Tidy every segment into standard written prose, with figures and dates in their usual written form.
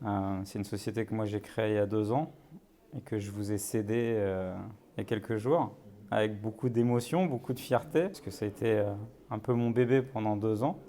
C'est une société que moi j'ai créée il y a 2 ans et que je vous ai cédée il y a quelques jours avec beaucoup d'émotion, beaucoup de fierté, parce que ça a été un peu mon bébé pendant 2 ans,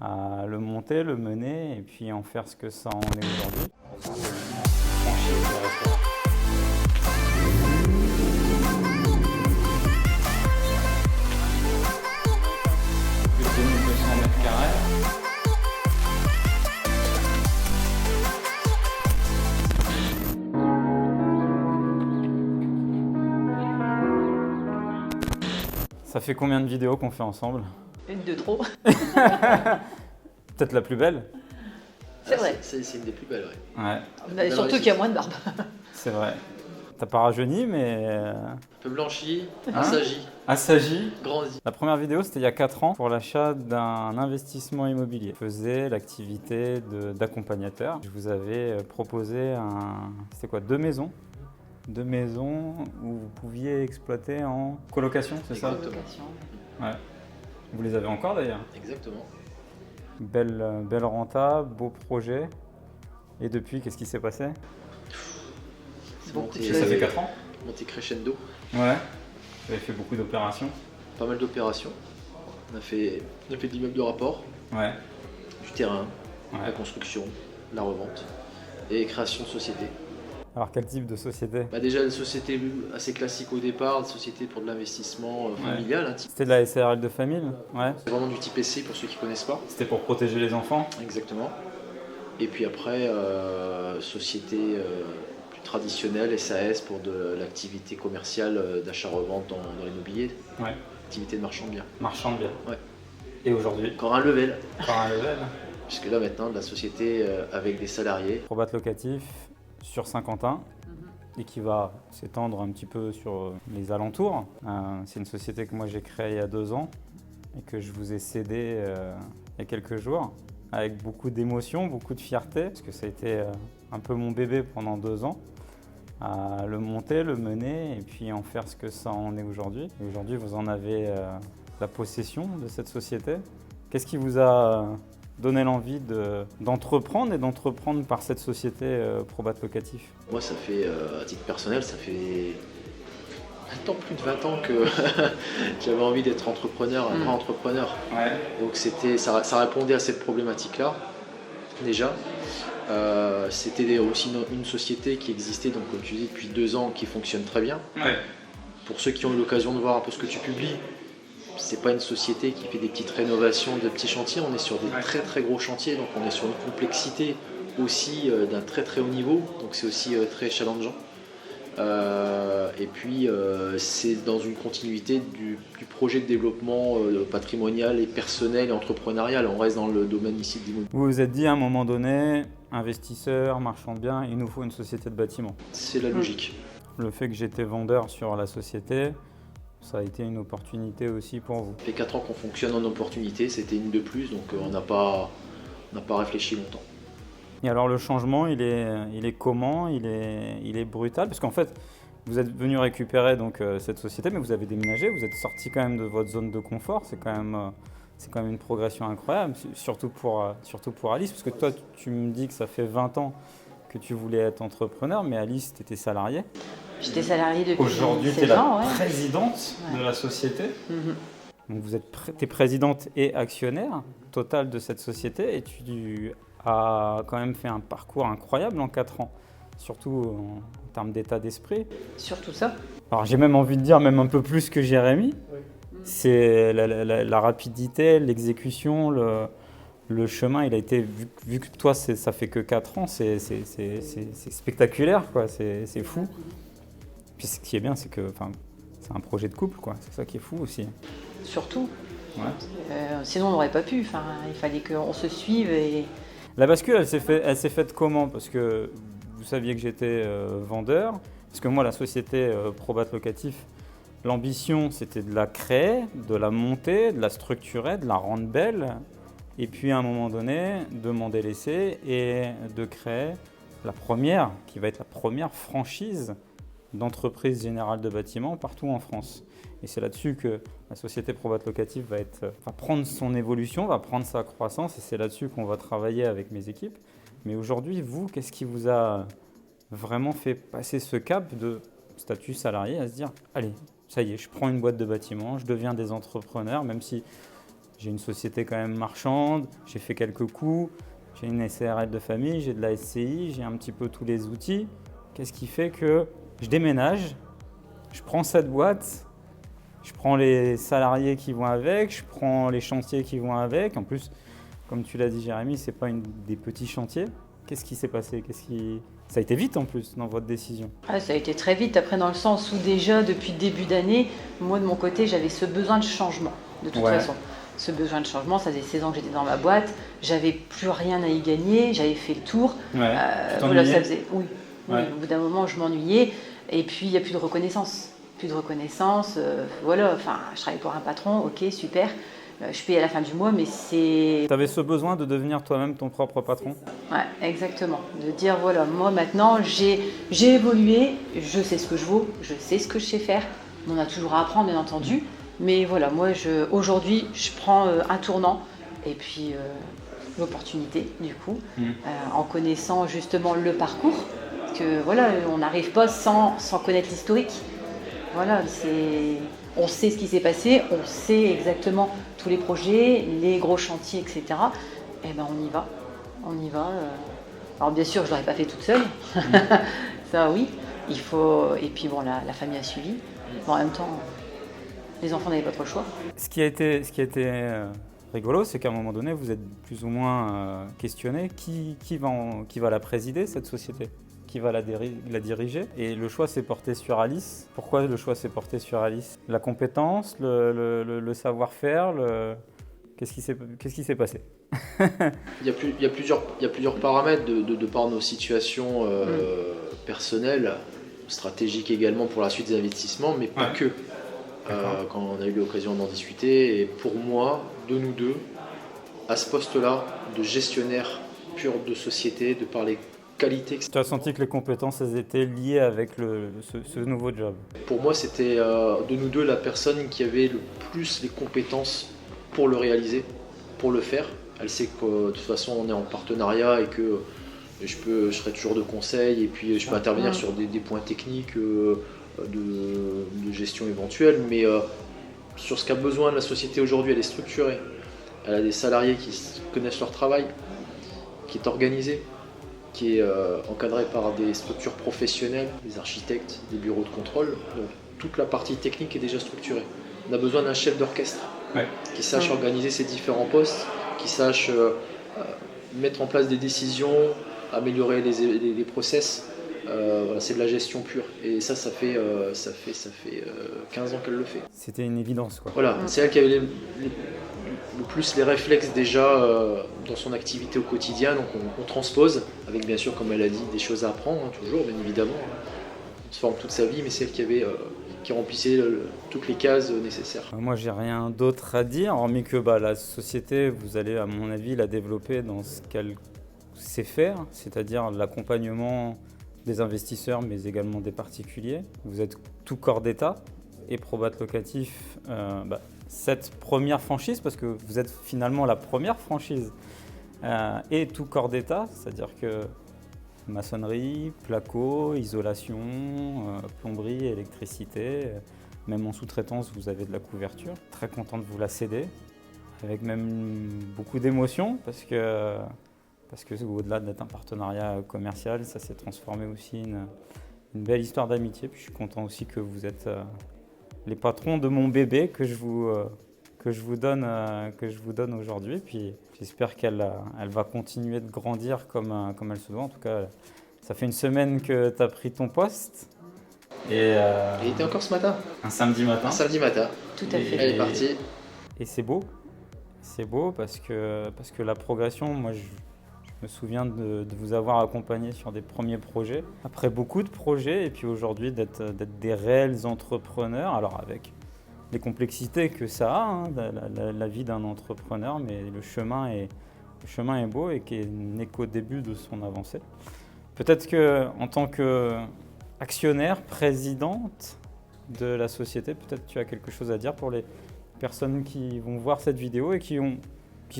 à le monter, le mener et puis en faire ce que ça en est aujourd'hui. Plus de 2200 mètres carrés. Ça fait combien de vidéos qu'on fait ensemble? Une de trop. Peut-être la plus belle? C'est vrai. C'est une des plus belles, ouais. Ouais, Mais surtout qu'il y a moins de barbe. c'est vrai. T'as pas rajeuni, mais Un peu blanchi, Hein assagi, assagi. grandi. La première vidéo, c'était il y a 4 ans pour l'achat d'un investissement immobilier. Je faisais l'activité d'accompagnateur. Je vous avais proposé c'était quoi, 2 maisons? 2 maisons où vous pouviez exploiter en colocation, c'est ça? Exactement. Ouais. Vous les avez encore d'ailleurs. Exactement. Belle renta, beau projet. Et depuis, qu'est-ce qui s'est passé? C'est Beaucoup monté, de Ça fait 4 ans? monté crescendo. Ouais. Vous avez fait beaucoup d'opérations? Pas mal d'opérations. On a fait de l'immeuble de rapport, Ouais. du terrain, la Ouais. construction, la revente et création de société. Alors quel type de société? Bah déjà, une société assez classique au départ, une société pour de l'investissement familial. Hein, C'était de la SARL de famille? Ouais. c'est vraiment du type SC pour ceux qui ne connaissent pas. C'était pour protéger les enfants? Exactement. Et puis après, société plus traditionnelle, SAS pour de l'activité commerciale d'achat-revente dans l'immobilier, Ouais. activité de marchand de biens. Marchand de biens. Ouais. Et aujourd'hui? Encore un level, Encore un level? puisque là maintenant, de la société avec des salariés. Probat locatif sur Saint-Quentin et qui va s'étendre un petit peu sur les alentours. C'est une société que moi j'ai créée il y a 2 ans et que je vous ai cédée il y a quelques jours avec beaucoup d'émotion, beaucoup de fierté, parce que ça a été un peu mon bébé pendant 2 ans, à le monter, le mener et puis en faire ce que ça en est aujourd'hui. Et aujourd'hui, vous en avez la possession de cette société. Qu'est-ce qui vous a donné l'envie d'entreprendre et d'entreprendre par cette société Probat Locatif? Moi, ça fait, à titre personnel, ça fait maintenant plus de 20 ans que j'avais envie d'être entrepreneur, un vrai entrepreneur. Ouais. Donc ça répondait à cette problématique-là, déjà. C'était aussi une société qui existait, donc comme tu dis, depuis 2 ans, qui fonctionne très bien. Ouais. Pour ceux qui ont eu l'occasion de voir un peu ce que tu publies, c'est pas une société qui fait des petites rénovations, de petits chantiers, on est sur des très très gros chantiers, donc on est sur une complexité aussi d'un très très haut niveau, donc c'est aussi très challengeant. Et puis c'est dans une continuité du projet de développement patrimonial et personnel et entrepreneurial. On reste dans le domaine ici de l'immobilier. Vous vous êtes dit à un moment donné, investisseur, marchand de biens, il nous faut une société de bâtiment. C'est la logique. Le fait que j'étais vendeur sur la société, ça a été une opportunité aussi pour vous. Ça fait 4 ans qu'on fonctionne en opportunité, c'était une de plus, donc on n'a pas réfléchi longtemps. Et alors le changement, il est comment? Il est brutal? Parce qu'en fait, vous êtes venu récupérer donc, cette société, mais vous avez déménagé, vous êtes sorti quand même de votre zone de confort. C'est quand même une progression incroyable, surtout pour Alice. Parce que toi, tu me dis que ça fait 20 ans que tu voulais être entrepreneur, mais Alice, tu étais salariée. J'étais salariée depuis Aujourd'hui, tu es 16 ans. la Ouais. présidente de la société. Mhm. Donc vous êtes présidente et actionnaire total de cette société et tu as quand même fait un parcours incroyable en 4 ans, surtout en termes d'état d'esprit. Surtout ça. Alors j'ai même envie de dire même un peu plus que Jérémy. C'est la rapidité, l'exécution, le chemin, il a été, vu que toi ça fait que 4 ans, c'est spectaculaire, quoi. C'est fou. Puis ce qui est bien, c'est que c'est un projet de couple, quoi. C'est ça qui est fou aussi. Surtout. Ouais. Sinon, on n'aurait pas pu. Enfin, il fallait qu'on se suive. Et... La bascule, elle s'est faite comment? Parce que vous saviez que j'étais vendeur. Parce que moi, la société Probat Locatif, l'ambition, c'était de la créer, de la monter, de la structurer, de la rendre belle. Et puis, à un moment donné, de m'en délaisser et de créer la première, qui va être la première franchise d'entreprise générale de bâtiments partout en France. Et c'est là-dessus que la société Probat Locatif va prendre son évolution, va prendre sa croissance, et c'est là-dessus qu'on va travailler avec mes équipes. Mais aujourd'hui, vous, qu'est-ce qui vous a vraiment fait passer ce cap de statut salarié à se dire, allez, ça y est, je prends une boîte de bâtiment, je deviens des entrepreneurs, même si j'ai une société quand même marchande, j'ai fait quelques coups, j'ai une SARL de famille, j'ai de la SCI, j'ai un petit peu tous les outils. Qu'est-ce qui fait que je déménage, je prends cette boîte, je prends les salariés qui vont avec, je prends les chantiers qui vont avec. En plus, comme tu l'as dit Jérémy, ce n'est pas des petits chantiers. Qu'est-ce qui s'est passé? Ça a été vite en plus dans votre décision. Ça a été très vite, après dans le sens où déjà depuis le début d'année, moi de mon côté j'avais ce besoin de changement de toute façon. Ce besoin de changement, ça faisait 16 ans que j'étais dans ma boîte, j'avais plus rien à y gagner, j'avais fait le tour. Voilà, ça faisait, oui, au bout d'un moment je m'ennuyais et puis il n'y a plus de reconnaissance. Je travaille pour un patron, ok, super, je paye à la fin du mois, mais c'est... Tu avais ce besoin de devenir toi-même ton propre patron? Ouais, exactement. De dire, voilà, moi maintenant, j'ai évolué, je sais ce que je vaux, je sais ce que je sais faire. On a toujours à apprendre, bien entendu. Mais voilà, moi, aujourd'hui, je prends un tournant et puis l'opportunité, du coup, en connaissant justement le parcours. Parce que voilà, on n'arrive pas sans connaître l'historique. Voilà, on sait ce qui s'est passé, on sait exactement tous les projets, les gros chantiers, etc. Eh ben on y va. Alors bien sûr, je ne l'aurais pas fait toute seule, ça oui. Et puis bon, la famille a suivi. Bon, en même temps, les enfants n'avaient pas trop le choix. Ce qui a été rigolo, c'est qu'à un moment donné, vous êtes plus ou moins questionné qui va la présider, cette société, qui va la diriger. Et le choix s'est porté sur Alice. Pourquoi le choix s'est porté sur Alice? La compétence, le savoir-faire, qu'est-ce qui s'est passé? Il y a plusieurs paramètres de par nos situations personnelles, stratégiques également pour la suite des investissements, mais pas que. Quand on a eu l'occasion d'en discuter, et pour moi, de nous deux, à ce poste-là, de gestionnaire pur de société, de par les qualités. Tu as senti que les compétences elles étaient liées avec ce nouveau job? Pour moi, c'était de nous deux la personne qui avait le plus les compétences pour le réaliser, pour le faire. Elle sait que de toute façon on est en partenariat et que je serai toujours de conseil et puis je peux intervenir sur des points techniques de gestion éventuelle, mais sur ce qu'a besoin la société aujourd'hui, elle est structurée. Elle a des salariés qui connaissent leur travail, qui est organisé, qui est encadré par des structures professionnelles, des architectes, des bureaux de contrôle. Donc toute la partie technique est déjà structurée. On a besoin d'un chef d'orchestre qui sache organiser ses différents postes, qui sache mettre en place des décisions, améliorer les process. Voilà, c'est de la gestion pure. Et ça fait 15 ans qu'elle le fait. C'était une évidence, quoi. Voilà, c'est elle qui avait le plus les réflexes déjà dans son activité au quotidien. Donc on transpose, avec bien sûr, comme elle a dit, des choses à apprendre, toujours, bien évidemment. On se forme toute sa vie, mais c'est elle qui remplissait toutes les cases nécessaires. Moi, j'ai rien d'autre à dire, hormis que la société, vous allez, à mon avis, la développer dans ce qu'elle sait faire, c'est-à-dire l'accompagnement des investisseurs, mais également des particuliers. Vous êtes tout corps d'État et Probat Locatif, cette première franchise, parce que vous êtes finalement la première franchise, et tout corps d'État, c'est-à-dire que maçonnerie, placo, isolation, plomberie, électricité, même en sous-traitance, vous avez de la couverture. Très content de vous la céder, avec même beaucoup d'émotion, parce que au-delà d'être un partenariat commercial, ça s'est transformé aussi une belle histoire d'amitié. Puis je suis content aussi que vous êtes les patrons de mon bébé que je vous donne aujourd'hui. Puis j'espère qu'elle va continuer de grandir comme elle se doit. En tout cas, ça fait une semaine que tu as pris ton poste. Et il était encore ce matin. Un samedi matin. Un samedi matin. Tout à fait. Elle est partie. Et c'est beau. C'est beau parce que la progression, moi je me souviens de vous avoir accompagné sur des premiers projets. Après beaucoup de projets, et puis aujourd'hui d'être des réels entrepreneurs, alors avec les complexités que ça a, la vie d'un entrepreneur, mais le chemin est beau et qui n'est qu'au début de son avancée. Peut-être qu'en tant qu'actionnaire, présidente de la société, peut-être tu as quelque chose à dire pour les personnes qui vont voir cette vidéo et qui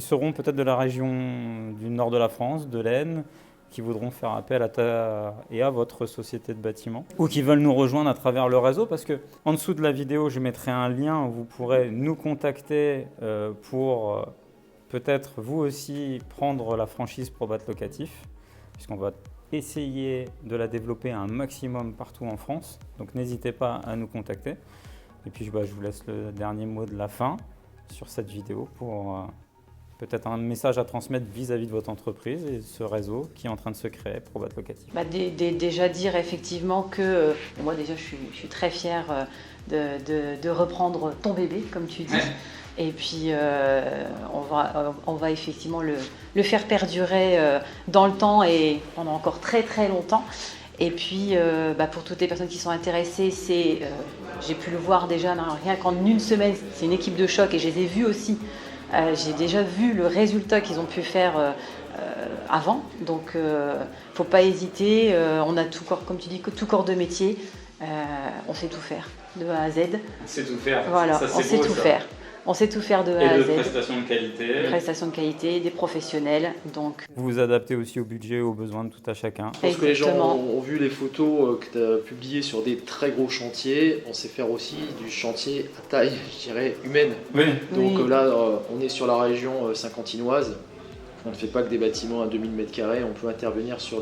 seront peut-être de la région du nord de la France, de l'Aisne, qui voudront faire appel à votre société de bâtiment ou qui veulent nous rejoindre à travers le réseau, parce que en dessous de la vidéo, je mettrai un lien où vous pourrez nous contacter pour peut-être vous aussi prendre la franchise Probat Locatif, puisqu'on va essayer de la développer un maximum partout en France. Donc n'hésitez pas à nous contacter. Et puis je vous laisse le dernier mot de la fin sur cette vidéo pour peut-être un message à transmettre vis-à-vis de votre entreprise et ce réseau qui est en train de se créer, Probat Locatif. Déjà dire effectivement que moi déjà je suis très fière de reprendre ton bébé, comme tu dis. Et puis on va effectivement le faire perdurer dans le temps et pendant encore très très longtemps. Et puis pour toutes les personnes qui sont intéressées, j'ai pu le voir déjà rien qu'en une semaine, c'est une équipe de choc et je les ai vus aussi. J'ai déjà vu le résultat qu'ils ont pu faire avant, donc faut pas hésiter. On a tout corps, comme tu dis, tout corps de métier. On sait tout faire de A à Z. On sait tout faire. Voilà, on sait tout faire. On sait tout faire de A à Z. Et de prestations de qualité. Prestations de qualité, des professionnels. Donc. Vous vous adaptez aussi au budget, aux besoins de tout à chacun. Je pense que les gens ont vu les photos que tu as publiées sur des très gros chantiers. On sait faire aussi du chantier à taille, je dirais, humaine. Oui. Donc là, on est sur la région saint-quentinoise. On ne fait pas que des bâtiments à 2000 m². On peut intervenir sur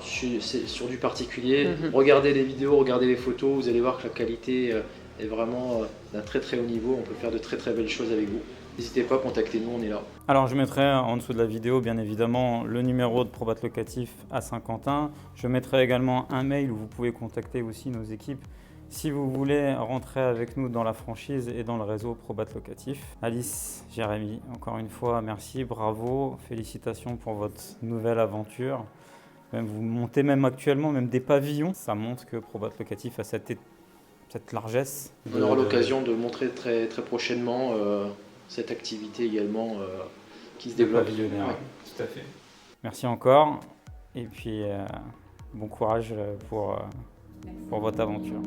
sur du particulier. Regardez les vidéos, regardez les photos. Vous allez voir que la qualité est vraiment d'un très très haut niveau. On peut faire de très très belles choses avec vous. N'hésitez pas, contactez-nous, on est là. Alors je mettrai en dessous de la vidéo bien évidemment le numéro de Probat Locatif à Saint-Quentin. Je mettrai également un mail où vous pouvez contacter aussi nos équipes si vous voulez rentrer avec nous dans la franchise et dans le réseau Probat Locatif. Alice, Jérémy, encore une fois merci, bravo, félicitations pour votre nouvelle aventure. Vous montez même actuellement des pavillons, ça montre que Probat Locatif a cette largesse. On aura l'occasion de montrer très, très prochainement cette activité également qui se développe. Pavillonnaire, ouais. Tout à fait. Merci encore et puis bon courage pour votre aventure.